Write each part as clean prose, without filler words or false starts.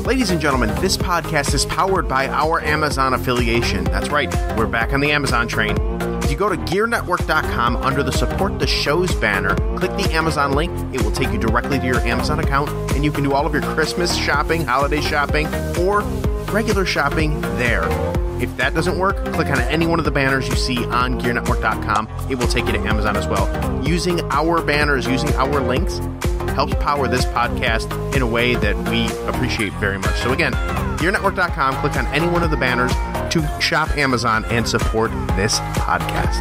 Ladies and gentlemen, this podcast is powered by our Amazon affiliation. That's right, we're back on the Amazon train. If you go to gearnetwork.com under the Support the Shows banner, click the Amazon link. It will take you directly to your Amazon account, and you can do all of your Christmas shopping, holiday shopping, or regular shopping there. If that doesn't work, click on any one of the banners you see on gearnetwork.com. It will take you to Amazon as well. Using our banners, using our links, helps power this podcast in a way that we appreciate very much. So again, gearnetwork.com, click on any one of the banners to shop Amazon and support this podcast.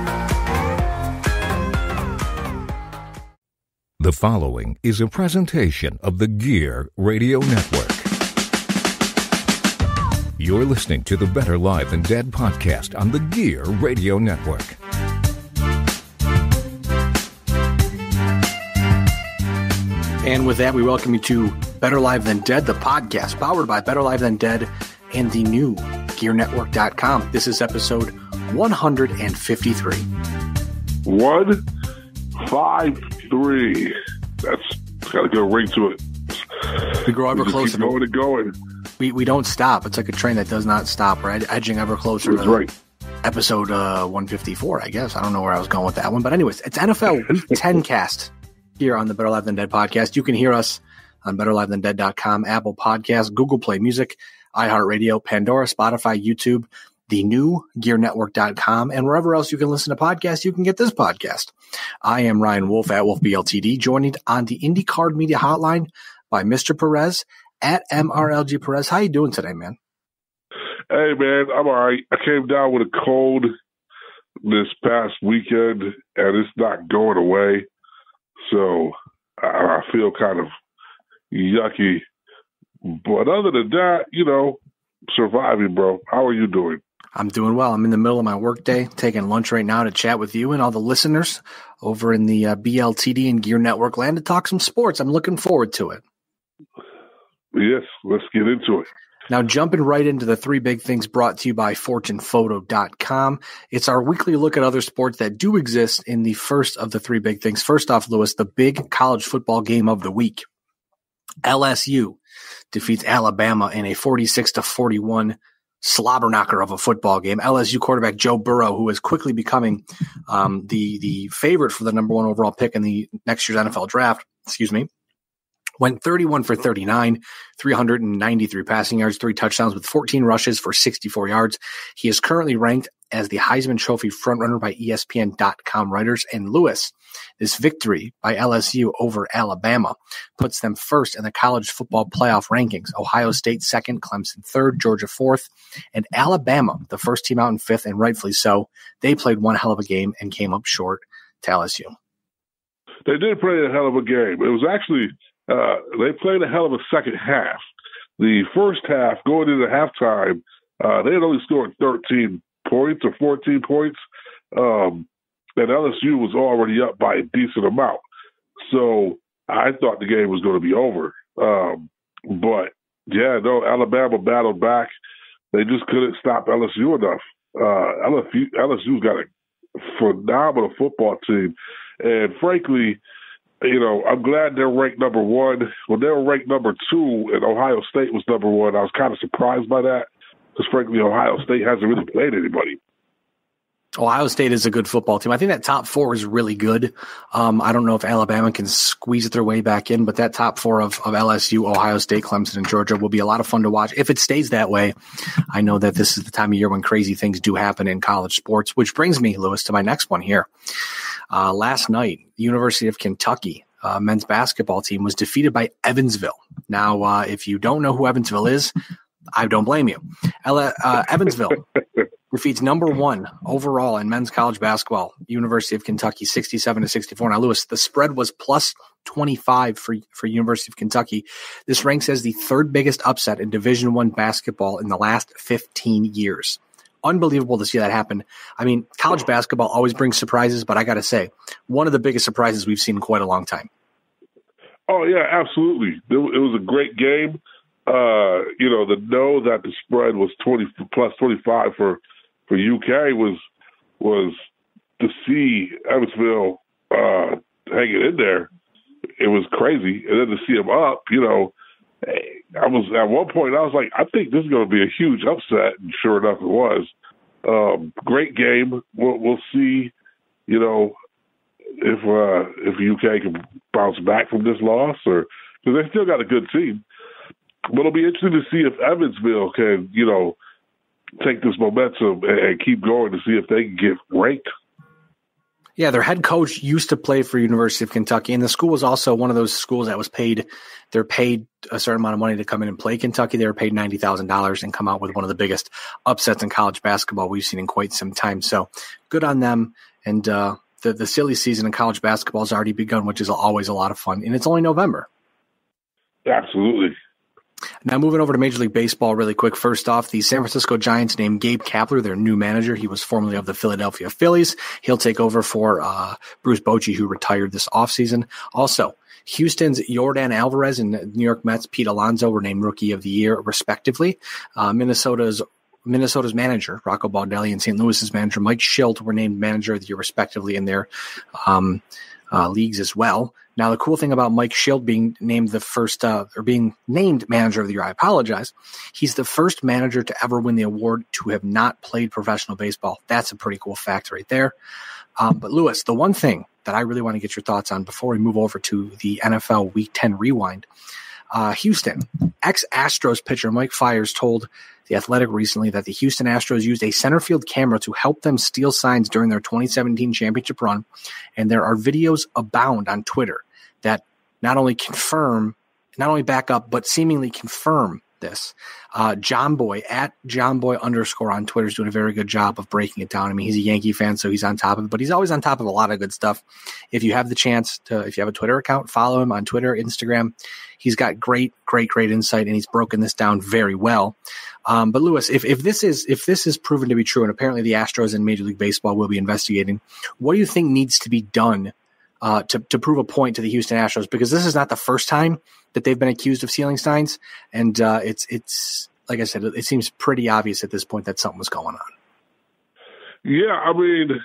The following is a presentation of the Gear Radio Network. You're listening to the Better Live Than Dead podcast on the Gear Radio Network. And with that, we welcome you to Better Live Than Dead, the podcast powered by Better Live Than Dead and the new GearNetwork.com. This is episode 153. 153. That's got a good ring to it. We grow ever closer. Keep going and going. We don't stop. It's like a train that does not stop. We're edging ever closer That's to right. episode 154, I guess. I don't know where I was going with that one. But anyways, it's NFL Week 10 cast here on the Better Live Than Dead podcast. You can hear us on betterlivethandead.com, Apple Podcasts, Google Play Music, iHeartRadio, Pandora, Spotify, YouTube, the new GearNetwork.com, and wherever else you can listen to podcasts, you can get this podcast. I am Ryan Wolfe at Wolfe BLTD, joined on the IndyCard Media Hotline by Mr. Perez at MRLG Perez. How you doing today, man? Hey, man, I'm all right. I came down with a cold this past weekend, and it's not going away. So I feel kind of yucky. But other than that, surviving, bro. How are you doing? I'm doing well. I'm in the middle of my workday, taking lunch right now to chat with you and all the listeners over in the BLTD and Gear Network land to talk some sports. I'm looking forward to it. Yes, let's get into it. Now, jumping right into the three big things brought to you by FortunePhoto.com. It's our weekly look at other sports that do exist in the first of the three big things. First off, Lewis, the big college football game of the week. LSU defeats Alabama in a 46-41 slobber knocker of a football game. LSU quarterback Joe Burrow, who is quickly becoming the favorite for the number one overall pick in the next year's NFL draft, went 31 for 39, 393 passing yards, 3 touchdowns with 14 rushes for 64 yards. He is currently ranked as the Heisman Trophy frontrunner by ESPN.com writers. And Lewis, this victory by LSU over Alabama puts them first in the college football playoff rankings. Ohio State second, Clemson third, Georgia fourth, and Alabama, the first team out in fifth, and rightfully so. They played one hell of a game and came up short to LSU. They did play a hell of a game. It was actually they played a hell of a second half. The first half, going into halftime, they had only scored 13 points or 14 points, and LSU was already up by a decent amount. So I thought the game was going to be over. But, Alabama battled back. They just couldn't stop LSU enough. LSU's got a phenomenal football team. And frankly, I'm glad they're ranked number one. When they were ranked number 2 and Ohio State was number 1, I was kind of surprised by that because, frankly, Ohio State hasn't really played anybody. Ohio State is a good football team. I think that top 4 is really good. I don't know if Alabama can squeeze their way back in, but that top 4 of LSU, Ohio State, Clemson, and Georgia will be a lot of fun to watch. If it stays that way, I know that this is the time of year when crazy things do happen in college sports, which brings me, Lewis, to my next one here. Last night, the University of Kentucky men's basketball team was defeated by Evansville. Now, if you don't know who Evansville is, I don't blame you. Evansville defeats number 1 overall in men's college basketball, University of Kentucky, 67-64. Now, Lewis, the spread was plus 25 for University of Kentucky. This ranks as the third biggest upset in Division I basketball in the last 15 years. Unbelievable to see that happen. I mean, college basketball always brings surprises, but I got to say, one of the biggest surprises we've seen in quite a long time. Oh, yeah, absolutely. It was a great game. To know that the spread was 20 plus 25 for UK was to see Evansville hanging in there. It was crazy. And then to see them up, I was at one point, I was like, I think this is going to be a huge upset, and sure enough, it was. Great game. We'll see, you know, if UK can bounce back from this loss, or because they still got a good team. But it'll be interesting to see if Evansville can, you know, take this momentum and keep going to see if they can get ranked. Yeah, their head coach used to play for University of Kentucky, and the school was also one of those schools that was paid. They're paid a certain amount of money to come in and play Kentucky. They were paid $90,000 and come out with one of the biggest upsets in college basketball we've seen in quite some time. So good on them. And the silly season in college basketball has already begun, which is always a lot of fun. And it's only November. Absolutely. Now moving over to Major League Baseball really quick. First off, the San Francisco Giants named Gabe Kapler their new manager. He was formerly of the Philadelphia Phillies. He'll take over for Bruce Bochy, who retired this offseason. Also, Houston's Yordan Alvarez and New York Mets' Pete Alonso were named Rookie of the Year, respectively. Minnesota's manager, Rocco Baldelli, and St. Louis's manager, Mike Schilt, were named Manager of the Year, respectively, in their leagues as well. Now, the cool thing about Mike Schilt being named being named Manager of the Year, I apologize. He's the first manager to ever win the award to have not played professional baseball. That's a pretty cool fact right there. But Lewis, the one thing that I really want to get your thoughts on before we move over to the NFL Week 10 rewind, Houston, ex-Astros pitcher Mike Fiers told The Athletic recently that the Houston Astros used a center field camera to help them steal signs during their 2017 championship run, and there are videos abound on Twitter that not only back up, but seemingly confirm this. Johnboy @Johnboy_ on Twitter is doing a very good job of breaking it down. I mean, he's a Yankee fan, so he's on top of it, but he's always on top of a lot of good stuff. If you have the chance if you have a Twitter account, follow him on Twitter, Instagram. He's got great insight, and he's broken this down very well. But Lewis, if this is proven to be true, and apparently the Astros and Major League Baseball will be investigating, what do you think needs to be done to prove a point to the Houston Astros? Because this is not the first time that they've been accused of stealing signs, and it's like I said, it seems pretty obvious at this point that something was going on. Yeah, I mean,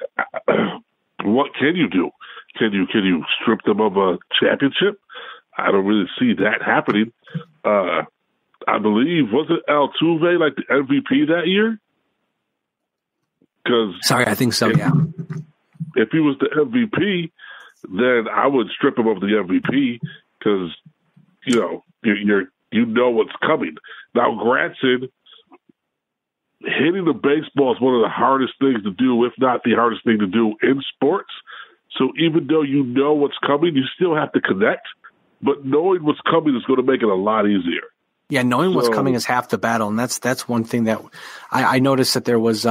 what can you do? Can you strip them of a championship? I don't really see that happening. I believe, was it Altuve like the MVP that year? Sorry, I think so. Yeah. If he was the MVP, then I would strip him of the MVP because you know what's coming. Now, granted, hitting the baseball is one of the hardest things to do, if not the hardest thing to do in sports. So even though you know what's coming, you still have to connect. But knowing what's coming is going to make it a lot easier. Yeah, knowing what's coming is half the battle, and that's one thing that I noticed that there was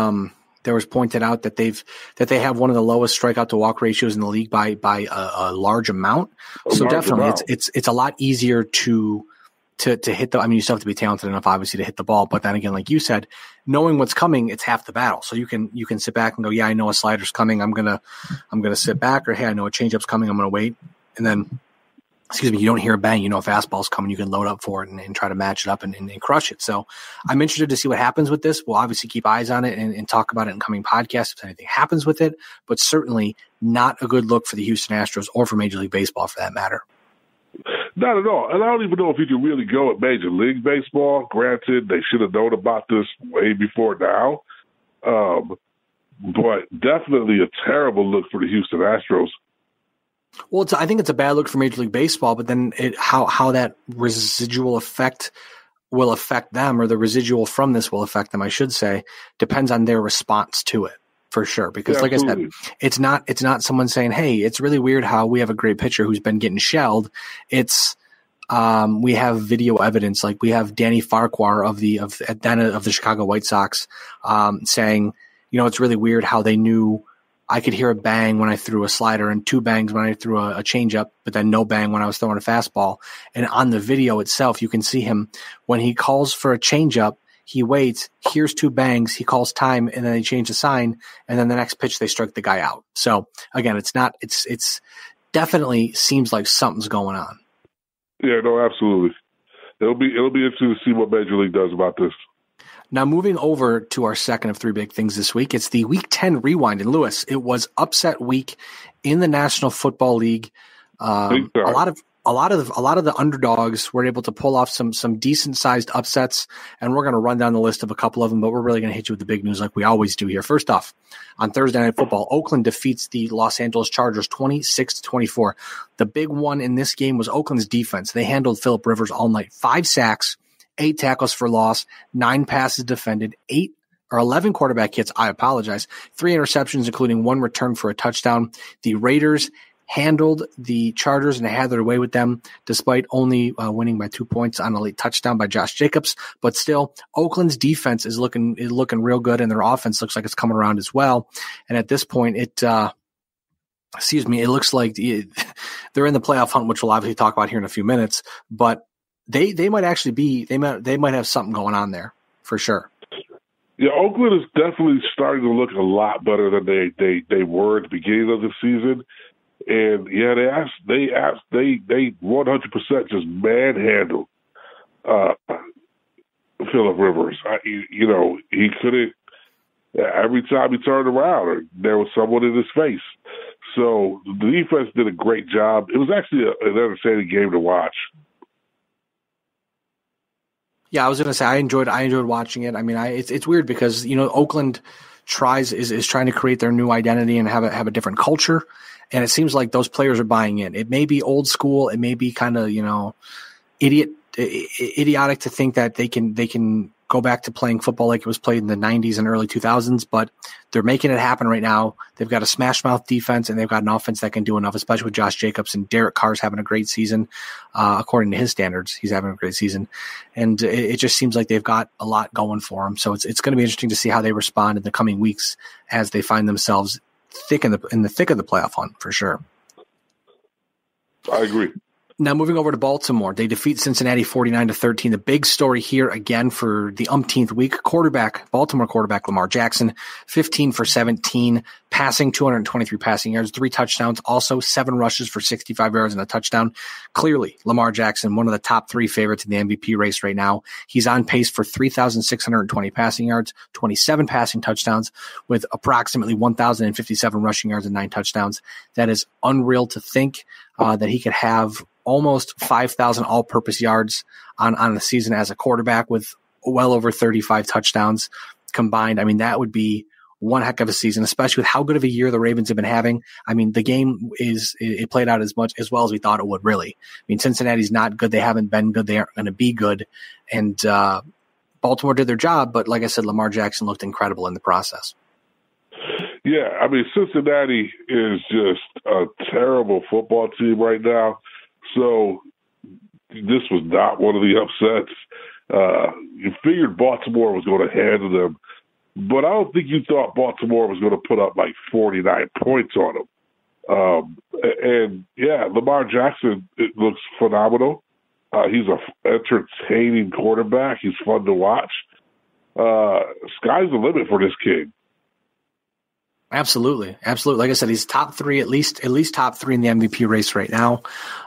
pointed out that they have one of the lowest strikeout to walk ratios in the league by a large amount. So definitely, it's a lot easier to hit the. I mean, you still have to be talented enough, obviously, to hit the ball. But then again, like you said, knowing what's coming, it's half the battle. So you can sit back and go, yeah, I know a slider's coming. I'm gonna sit back, or hey, I know a changeup's coming. I'm gonna wait, and then. You don't hear a bang, you know a fastball's coming, you can load up for it and try to match it up and crush it. So I'm interested to see what happens with this. We'll obviously keep eyes on it and talk about it in coming podcasts if anything happens with it, but certainly not a good look for the Houston Astros or for Major League Baseball for that matter. Not at all. And I don't even know if you can really go at Major League Baseball. Granted, they should have known about this way before now. But definitely a terrible look for the Houston Astros. Well, I think it's a bad look for Major League Baseball, but then how that residual effect will affect them, or the residual from this will affect them, I should say, depends on their response to it, for sure. Because like I said, it's not someone saying, hey, it's really weird how we have a great pitcher who's been getting shelled. It's we have video evidence, like we have Danny Farquhar of the Chicago White Sox saying, it's really weird how they knew I could hear a bang when I threw a slider and two bangs when I threw a changeup, but then no bang when I was throwing a fastball. And on the video itself, you can see him when he calls for a changeup, he waits, hears two bangs, he calls time, and then they change the sign, and then the next pitch they strike the guy out. So again, it's definitely seems like something's going on. Yeah, no, absolutely. It'll be interesting to see what Major League does about this. Now, moving over to our second of three big things this week, it's the Week 10 rewind. And Lewis, it was upset week in the National Football League. A a lot of the underdogs were able to pull off some decent sized upsets, and we're going to run down the list of a couple of them, but we're really going to hit you with the big news like we always do here. First off, on Thursday Night Football, Oakland defeats the Los Angeles Chargers 26-24. The big one in this game was Oakland's defense. They handled Phillip Rivers all night. 5 sacks, 8 tackles for loss, 9 passes defended, 11 quarterback hits. I apologize. 3 interceptions, including 1 return for a touchdown. The Raiders handled the Chargers and had their way with them, despite only winning by 2 points on a late touchdown by Josh Jacobs. But still, Oakland's defense is looking real good, and their offense looks like it's coming around as well. And at this point, it looks like they're in the playoff hunt, which we'll obviously talk about here in a few minutes. But they might actually they might have something going on there for sure. Yeah, Oakland is definitely starting to look a lot better than they were at the beginning of the season. And yeah, they 100% just manhandled Phillip Rivers. He couldn't. Every time he turned around, there was someone in his face. So the defense did a great job. It was actually an entertaining game to watch. Yeah, I was going to say I enjoyed watching it. I mean, it's weird because Oakland is trying to create their new identity and have a different culture. And it seems like those players are buying in. It may be old school. It may be kind of, idiotic to think that they can go back to playing football like it was played in the 90s and early 2000s, but they're making it happen right now. They've got a smash mouth defense, and they've got an offense that can do enough, especially with Josh Jacobs, and Derek Carr's having a great season. According to his standards, he's having a great season. And it just seems like they've got a lot going for them. So it's going to be interesting to see how they respond in the coming weeks as they find themselves in the thick of the playoff hunt, for sure. I agree. Now moving over to Baltimore, they defeat Cincinnati 49-13. The big story here again for the umpteenth week, Baltimore quarterback Lamar Jackson, 15 for 17, passing 223 passing yards, 3 touchdowns, also 7 rushes for 65 yards and a touchdown. Clearly, Lamar Jackson, one of the top 3 favorites in the MVP race right now. He's on pace for 3,620 passing yards, 27 passing touchdowns, with approximately 1,057 rushing yards and 9 touchdowns. That is unreal to think that he could have almost 5,000 all-purpose yards on the season as a quarterback with well over 35 touchdowns combined. I mean, that would be one heck of a season, especially with how good of a year the Ravens have been having. I mean, the game it played out as well as we thought it would, really. I mean, Cincinnati's not good. They haven't been good. They aren't going to be good. And Baltimore did their job, but like I said, Lamar Jackson looked incredible in the process. Yeah, I mean, Cincinnati is just a terrible football team right now. So this was not one of the upsets. You figured Baltimore was going to handle them, but I don't think you thought Baltimore was going to put up like 49 points on them. And yeah, Lamar Jackson, it looks phenomenal. He's an entertaining quarterback. He's fun to watch. Sky's the limit for this kid. Absolutely. Like I said, he's top 3, at least top 3 in the MVP race right now.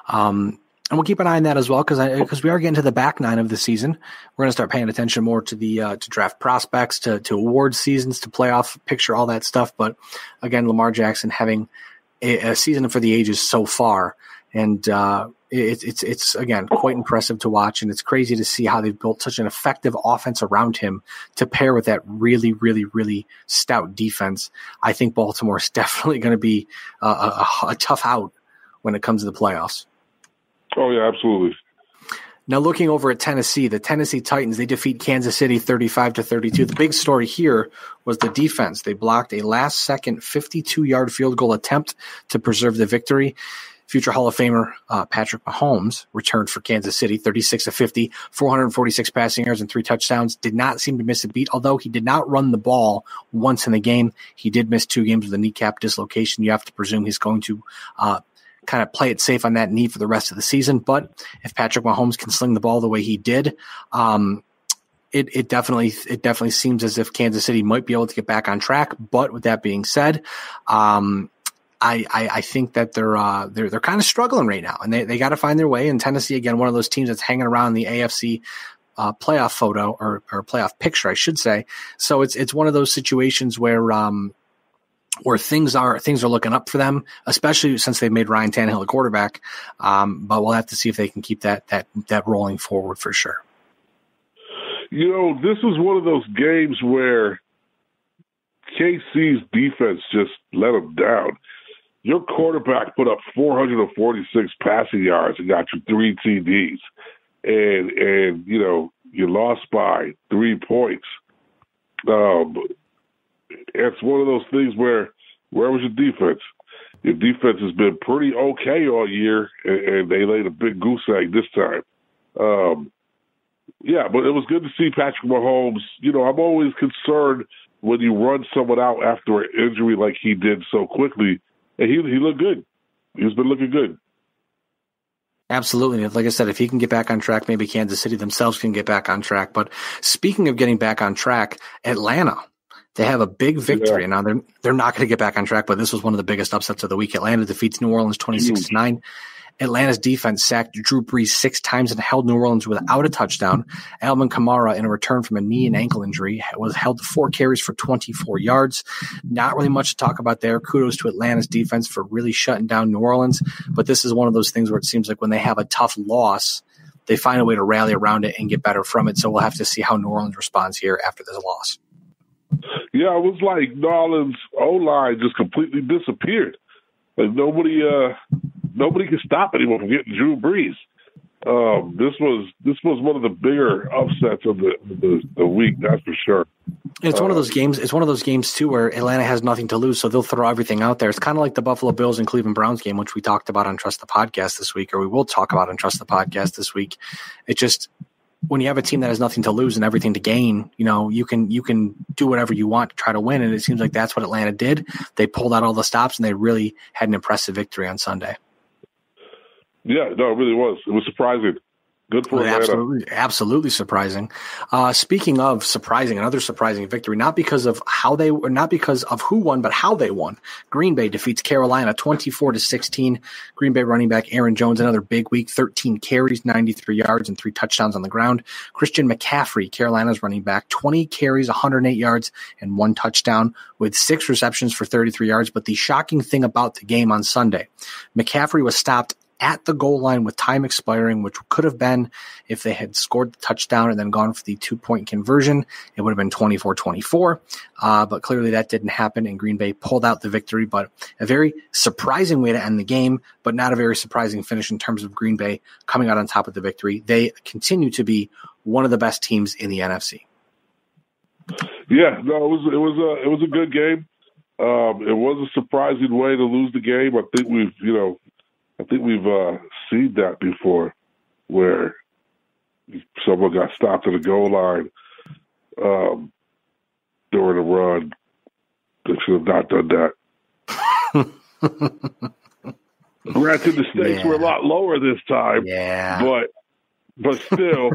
And we'll keep an eye on that as well because we are getting to the back 9 of the season. We're going to start paying attention more to the to draft prospects, to award seasons, to playoff picture, all that stuff. But again, Lamar Jackson having a season for the ages so far, and it's again quite impressive to watch, and it's crazy to see how they've built such an effective offense around him to pair with that really, really, really stout defense. I think Baltimore is definitely going to be a tough out when it comes to the playoffs. Oh yeah, absolutely. Now looking over at Tennessee, the Tennessee Titans, they defeat Kansas City 35-32. The big story here was the defense. They blocked a last-second 52-yard field goal attempt to preserve the victory. Future Hall of Famer Patrick Mahomes returned for Kansas City, 36-50, 446 passing yards and 3 touchdowns. Did not seem to miss a beat, although he did not run the ball once in the game. He did miss 2 games with a kneecap dislocation. You have to presume he's going to kind of play it safe on that knee for the rest of the season. But if Patrick Mahomes can sling the ball the way he did, it definitely seems as if Kansas City might be able to get back on track. But with that being said, I think that they're kind of struggling right now, and they got to find their way. And Tennessee, again, one of those teams that's hanging around the AFC playoff photo or playoff picture, I should say. So it's one of those situations where where things are looking up for them, especially since they've made Ryan Tannehill the quarterback. But we'll have to see if they can keep that rolling forward for sure. This is one of those games where KC's defense just let them down. Your quarterback put up 446 passing yards and got you 3 TDs. And you lost by 3 points. It's one of those things where was your defense? Your defense has been pretty okay all year, and they laid a big goose egg this time. But it was good to see Patrick Mahomes. I'm always concerned when you run someone out after an injury like he did so quickly, and he looked good. He's been looking good. Absolutely. Like I said, if he can get back on track, maybe Kansas City themselves can get back on track. But speaking of getting back on track, Atlanta, they have a big victory. Now, they're not going to get back on track, but this was one of the biggest upsets of the week. Atlanta defeats New Orleans 26-9. Atlanta's defense sacked Drew Brees 6 times and held New Orleans without a touchdown. Alvin Kamara, in a return from a knee and ankle injury, was held to 4 carries for 24 yards. Not really much to talk about there. Kudos to Atlanta's defense for really shutting down New Orleans. But this is one of those things where it seems like when they have a tough loss, they find a way to rally around it and get better from it. So we'll have to see how New Orleans responds here after this loss. Yeah, it was like New Orleans' O-line just completely disappeared. Like nobody can stop anyone from getting Drew Brees. This was one of the bigger upsets of the week, that's for sure. It's one of those games. It's one of those games too where Atlanta has nothing to lose, so they'll throw everything out there. It's kind of like the Buffalo Bills and Cleveland Browns game, which we talked about on Trust the Podcast this week, or we will talk about on Trust the Podcast this week. It just, when you have a team that has nothing to lose and everything to gain, you can do whatever you want to try to win, and it seems like that's what Atlanta did. They pulled out all the stops, and they really had an impressive victory on Sunday. Yeah, no, it really was. It was surprising. Good for Atlanta. Absolutely surprising. Speaking of surprising, another surprising victory, not because of who won, but how they won. Green Bay defeats Carolina 24-16. Green Bay running back Aaron Jones, another big week, 13 carries, 93 yards, and 3 touchdowns on the ground. Christian McCaffrey, Carolina's running back, 20 carries, 108 yards, and 1 touchdown with 6 receptions for 33 yards. But the shocking thing about the game on Sunday, McCaffrey was stopped at the goal line with time expiring, which could have been, if they had scored the touchdown and then gone for the 2-point conversion, it would have been 24-24. But clearly that didn't happen, and Green Bay pulled out the victory. But a very surprising way to end the game, but not a very surprising finish in terms of Green Bay coming out on top of the victory. They continue to be one of the best teams in the NFC. Yeah, no, it was a good game. It was a surprising way to lose the game. I think we've seen that before, where someone got stopped at the goal line during a run. They should have not done that. Granted, the stakes were a lot lower this time, but still,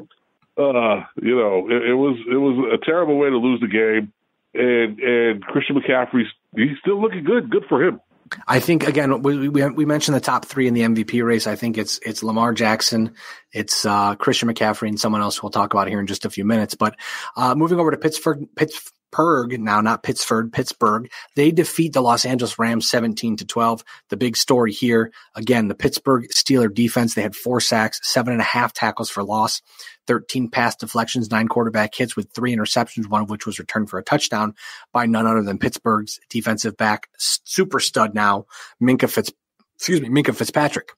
it was a terrible way to lose the game. And Christian McCaffrey, he's still looking good. Good for him. I think, again, we mentioned the top 3 in the MVP race. I think it's Lamar Jackson, it's Christian McCaffrey, and someone else we'll talk about here in just a few minutes. But moving over to Pittsburgh now, not Pittsburgh, Pittsburgh. They defeat the Los Angeles Rams 17-12. The big story here, again, the Pittsburgh Steelers defense, they had 4 sacks, 7.5 tackles for loss, 13 pass deflections, 9 quarterback hits with 3 interceptions, one of which was returned for a touchdown by none other than Pittsburgh's defensive back, super stud now, Minka Fitzpatrick.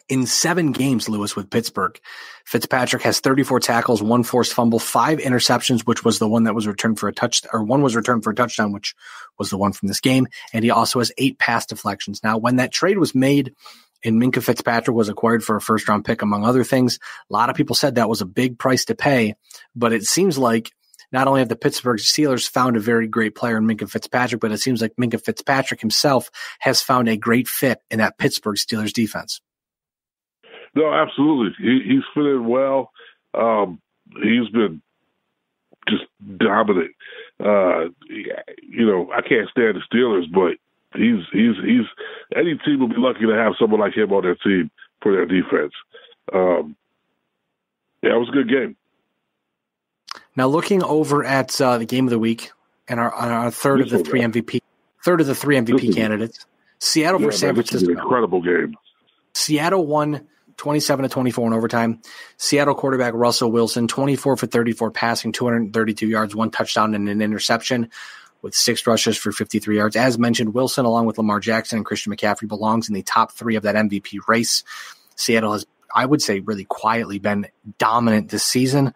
In 7 games, Lewis, with Pittsburgh, Fitzpatrick has 34 tackles, 1 forced fumble, 5 interceptions, which was the one that was returned for a touchdown, or 1 was returned for a touchdown, which was the one from this game. And he also has 8 pass deflections. Now, when that trade was made and Minka Fitzpatrick was acquired for a first-round pick, among other things, a lot of people said that was a big price to pay. But it seems like not only have the Pittsburgh Steelers found a very great player in Minka Fitzpatrick, but it seems like Minka Fitzpatrick himself has found a great fit in that Pittsburgh Steelers defense. No, absolutely. He's fit in well. He's been just dominant. I can't stand the Steelers, but he's any team will be lucky to have someone like him on their team for their defense. It was a good game. Now, looking over at the game of the week and our third of the 3 MVP. Third of the three MVP candidates. Seattle versus San Francisco. This is an incredible game. Seattle won 27-24 in overtime. Seattle quarterback Russell Wilson, 24 for 34 passing, 232 yards, 1 touchdown and an interception with 6 rushes for 53 yards. As mentioned, Wilson, along with Lamar Jackson and Christian McCaffrey, belongs in the top 3 of that MVP race. Seattle has, I would say, really quietly been dominant this season.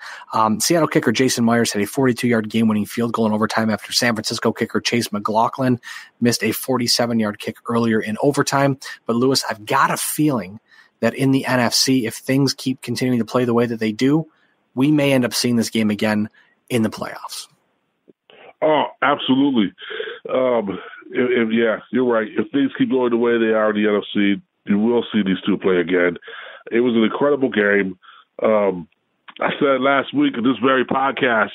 Seattle kicker Jason Myers had a 42-yard game-winning field goal in overtime after San Francisco kicker Chase McLaughlin missed a 47-yard kick earlier in overtime. But, Lewis, I've got a feeling that in the NFC, if things keep continuing to play the way that they do, we may end up seeing this game again in the playoffs. Oh, absolutely. Yeah, you're right. If things keep going the way they are in the NFC, you will see these two play again. It was an incredible game. I said last week in this very podcast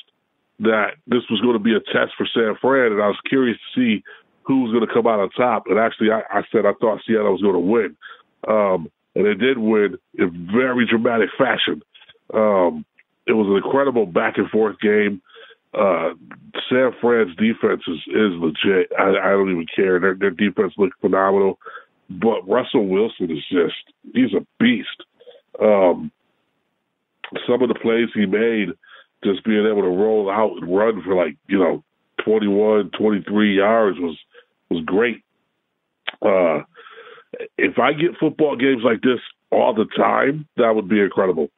that this was going to be a test for San Fran, and I was curious to see who was going to come out on top. And actually, I said I thought Seattle was going to win. And they did win in very dramatic fashion. It was an incredible back-and-forth game. San Fran's defense is legit. I don't even care. Their defense looked phenomenal. But Russell Wilson is he's a beast. Some of the plays he made, just being able to roll out and run for 21, 23 yards was great. If I get football games like this all the time, that would be incredible.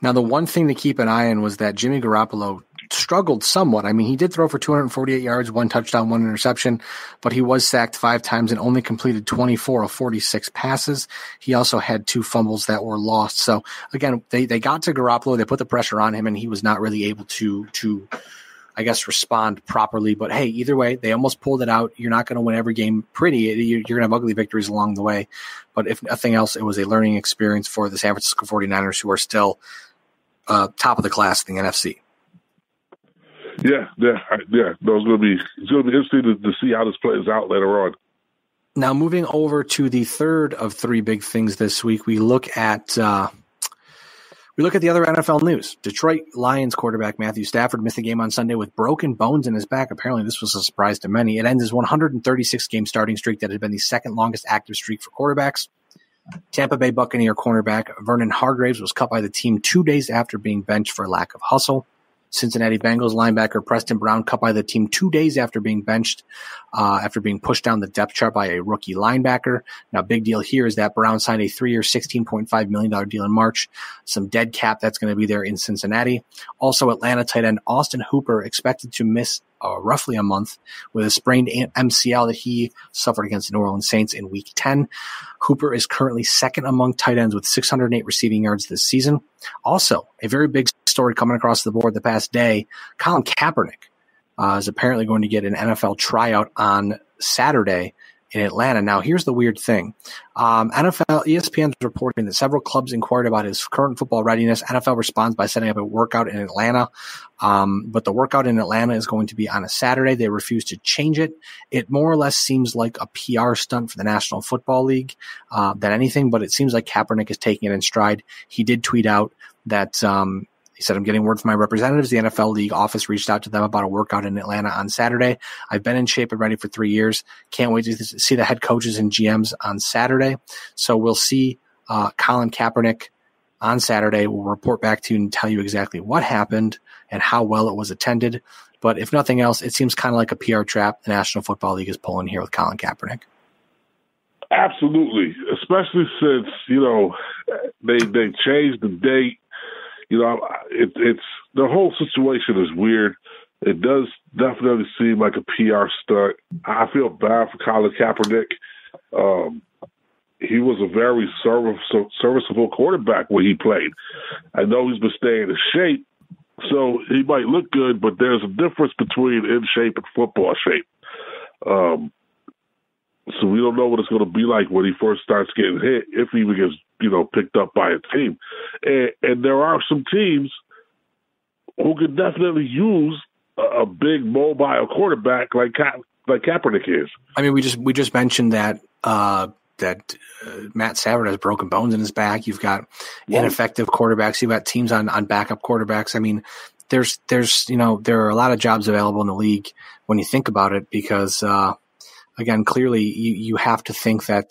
Now, the one thing to keep an eye on was that Jimmy Garoppolo struggled somewhat. I mean, he did throw for 248 yards, 1 touchdown, 1 interception, but he was sacked 5 times and only completed 24 of 46 passes. He also had 2 fumbles that were lost. So, again, they got to Garoppolo, they put the pressure on him, and he was not really able to I guess, respond properly. But, hey, either way, they almost pulled it out. You're not going to win every game pretty. You're going to have ugly victories along the way. But if nothing else, it was a learning experience for the San Francisco 49ers, who are still top of the class in the NFC. Yeah. No, it's going to be interesting to see how this plays out later on. Now, moving over to the third of 3 big things this week, we look at the other NFL news. Detroit Lions quarterback Matthew Stafford missed the game on Sunday with broken bones in his back. Apparently, this was a surprise to many. It ends his 136-game starting streak that had been the second longest active streak for quarterbacks. Tampa Bay Buccaneer cornerback Vernon Hargreaves was cut by the team 2 days after being benched for lack of hustle. Cincinnati Bengals linebacker Preston Brown cut by the team 2 days after being benched, after being pushed down the depth chart by a rookie linebacker. Now, big deal here is that Brown signed a 3-year, $16.5 million deal in March. Some dead cap that's going to be there in Cincinnati. Also, Atlanta tight end Austin Hooper expected to miss roughly a month with a sprained MCL that he suffered against the New Orleans Saints in Week 10. Hooper is currently second among tight ends with 608 receiving yards this season. Also, a very big story coming across the board the past day, Colin Kaepernick is apparently going to get an NFL tryout on Saturday in Atlanta. Now, here's the weird thing. ESPN is reporting that several clubs inquired about his current football readiness. NFL responds by setting up a workout in Atlanta. But the workout in Atlanta is going to be on a Saturday. They refuse to change it. It more or less seems like a PR stunt for the National Football League than anything, but it seems like Kaepernick is taking it in stride. He did tweet out that he said, "I'm getting word from my representatives. The NFL League office reached out to them about a workout in Atlanta on Saturday. I've been in shape and ready for 3 years. Can't wait to see the head coaches and GMs on Saturday." So we'll see Colin Kaepernick on Saturday. We'll report back to you and tell you exactly what happened and how well it was attended. But if nothing else, it seems kind of like a PR trap the National Football League is pulling here with Colin Kaepernick. Absolutely, especially since, they changed the date. It's the whole situation is weird. It does definitely seem like a PR stunt. I feel bad for Colin Kaepernick. He was a very serviceable quarterback when he played. I know he's been staying in shape, so he might look good, but there's a difference between in shape and football shape. So we don't know what it's going to be like when he first starts getting hit, if he even gets, picked up by a team. And there are some teams who could definitely use a big mobile quarterback like Kaepernick is. I mean, we just mentioned that Matt Stafford has broken bones in his back. You've got ineffective quarterbacks. You've got teams on backup quarterbacks. I mean, there are a lot of jobs available in the league when you think about it, because again, clearly you have to think that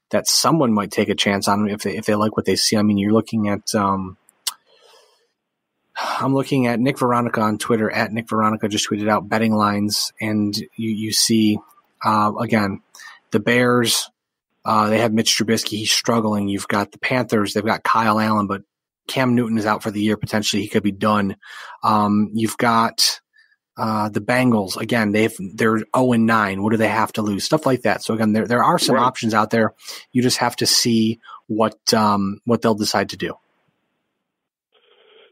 that someone might take a chance on him if they like what they see. I mean, you're looking at I'm looking at Nick Veronica on Twitter. At Nick Veronica just tweeted out betting lines, and you see again the Bears. They have Mitch Trubisky. He's struggling. You've got the Panthers. They've got Kyle Allen, but Cam Newton is out for the year. Potentially, he could be done. You've got the Bengals. Again, they're 0-9. What do they have to lose? Stuff like that. So again, there are some options out there. You just have to see what they'll decide to do.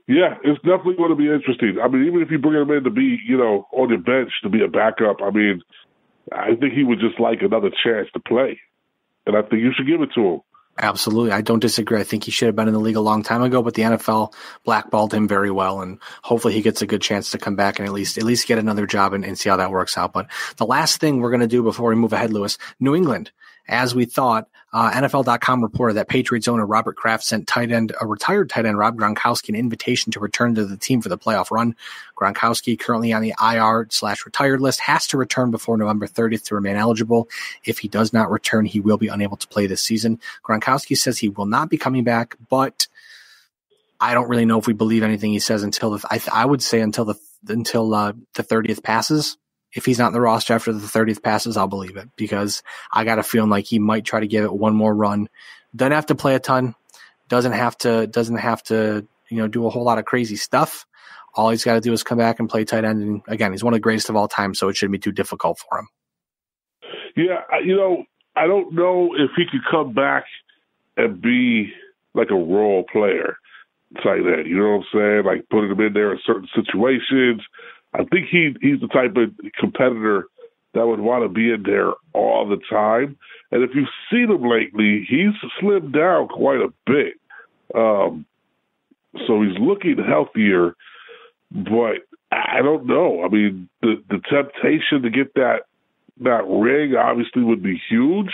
Yeah, it's definitely going to be interesting. I mean, even if you bring him in to be, on your bench to be a backup, I mean, I think he would just like another chance to play. And I think you should give it to him. Absolutely. I don't disagree. I think he should have been in the league a long time ago, but the NFL blackballed him very well, and hopefully he gets a good chance to come back and at least get another job and see how that works out. But the last thing we're going to do before we move ahead, Lewis, New England, as we thought, NFL.com reported that Patriots owner Robert Kraft sent retired tight end Rob Gronkowski an invitation to return to the team for the playoff run. Gronkowski, currently on the IR/retired list, has to return before November 30th to remain eligible. If he does not return, he will be unable to play this season. Gronkowski says he will not be coming back, but I don't really know if we believe anything he says until I would say until the 30th passes. If he's not in the roster after the 30th passes, I'll believe it, because I got a feeling like he might try to give it one more run. Doesn't have to play a ton. Doesn't have to do a whole lot of crazy stuff. All he's got to do is come back and play tight end. And again, he's one of the greatest of all time, so it shouldn't be too difficult for him. Yeah, I don't know if he could come back and be like a role player tight end. You know what I'm saying? Like putting him in there in certain situations. I think he's the type of competitor that would want to be in there all the time. And if you've seen him lately, he's slimmed down quite a bit. So he's looking healthier, but I don't know. I mean, the temptation to get that ring obviously would be huge,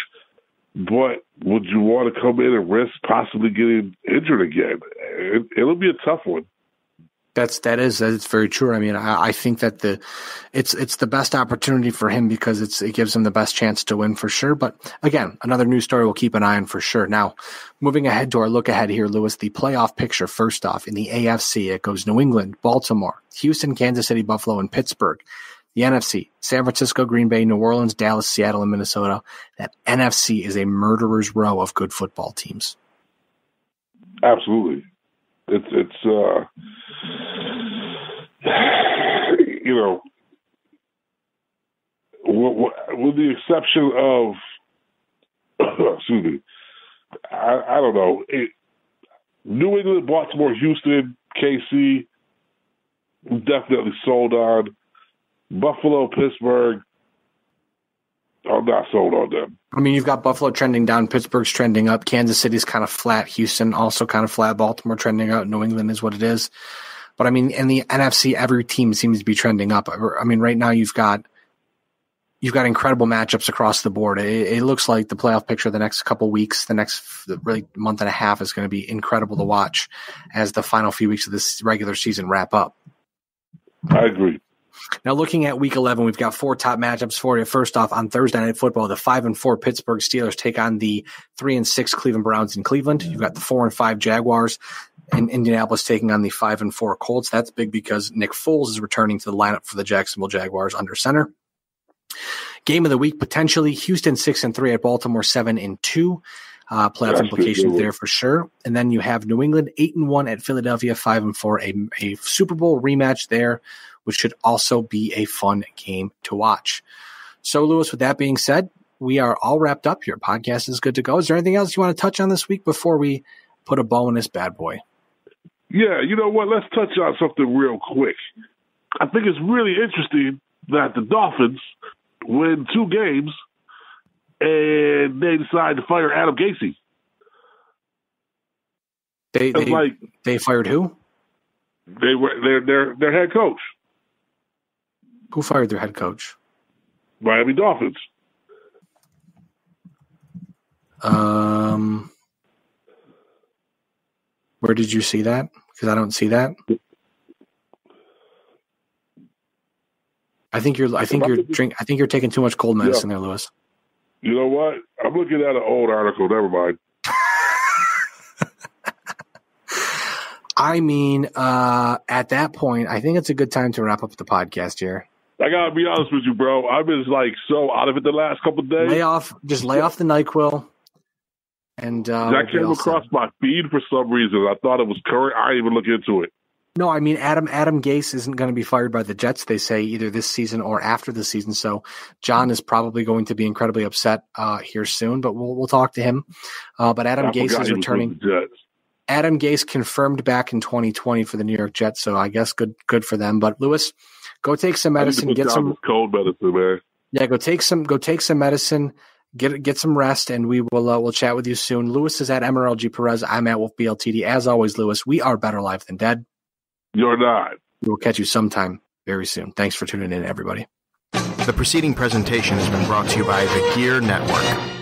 but would you want to come in and risk possibly getting injured again? It'll be a tough one. That's very true. I mean, I think that it's the best opportunity for him because it gives him the best chance to win for sure. But again, another news story we'll keep an eye on for sure. Now, moving ahead to our look ahead here, Lewis, the playoff picture. First off, in the AFC, it goes New England, Baltimore, Houston, Kansas City, Buffalo, and Pittsburgh. The NFC, San Francisco, Green Bay, New Orleans, Dallas, Seattle, and Minnesota. That NFC is a murderer's row of good football teams. Absolutely. It's with the exception of, excuse me, I don't know. New England, Baltimore, Houston, KC, definitely sold on. Buffalo, Pittsburgh, I'm not sold on them. I mean, you've got Buffalo trending down, Pittsburgh's trending up, Kansas City's kind of flat, Houston also kind of flat, Baltimore trending up, New England is what it is. But I mean, in the NFC, every team seems to be trending up. I mean, right now you've got incredible matchups across the board. It looks like the playoff picture the next couple weeks, the next really month and a half is going to be incredible to watch as the final few weeks of this regular season wrap up. I agree. Now, looking at Week 11, we've got 4 top matchups for you. First off, on Thursday Night Football, the 5-4 Pittsburgh Steelers take on the 3-6 Cleveland Browns in Cleveland. You've got the 4-5 Jaguars in Indianapolis taking on the 5-4 Colts. That's big because Nick Foles is returning to the lineup for the Jacksonville Jaguars under center. Game of the week, potentially Houston 6-3 at Baltimore 7-2. Playoff implications there for sure. And then you have New England 8-1 at Philadelphia 5-4, a Super Bowl rematch there, which should also be a fun game to watch. So, Lewis, with that being said, we are all wrapped up here. Podcast is good to go. Is there anything else you want to touch on this week before we put a bow in this bad boy? Yeah, you know what? Let's touch on something real quick. I think it's really interesting that the Dolphins win 2 games and they decide to fire Adam Gase. They fired who? Their head coach. Who fired their head coach? Miami Dolphins. Where did you see that? Because I don't see that. I think you're taking too much cold medicine there, Lewis. You know what? I'm looking at an old article. Never mind. I mean, at that point, I think it's a good time to wrap up the podcast here. I gotta be honest with you, bro. I've been so out of it the last couple of days. Lay off the NyQuil. And that came across my feed for some reason. I thought it was current. I didn't even look into it. No, I mean, Adam Gase isn't going to be fired by the Jets, they say, either this season or after the season. So John is probably going to be incredibly upset here soon, but we'll talk to him. But Adam Gase is returning. Adam Gase confirmed back in 2020 for the New York Jets, so I guess good for them. But Lewis, go take some medicine, get some cold medicine, man. Yeah, go take some medicine, get some rest, and we'll chat with you soon. Lewis is at MRLG Perez. I'm at Wolfe BLTD. As always, Lewis, we are better live than dead. You're not. We will catch you sometime very soon. Thanks for tuning in, everybody. The preceding presentation has been brought to you by the Gear Network.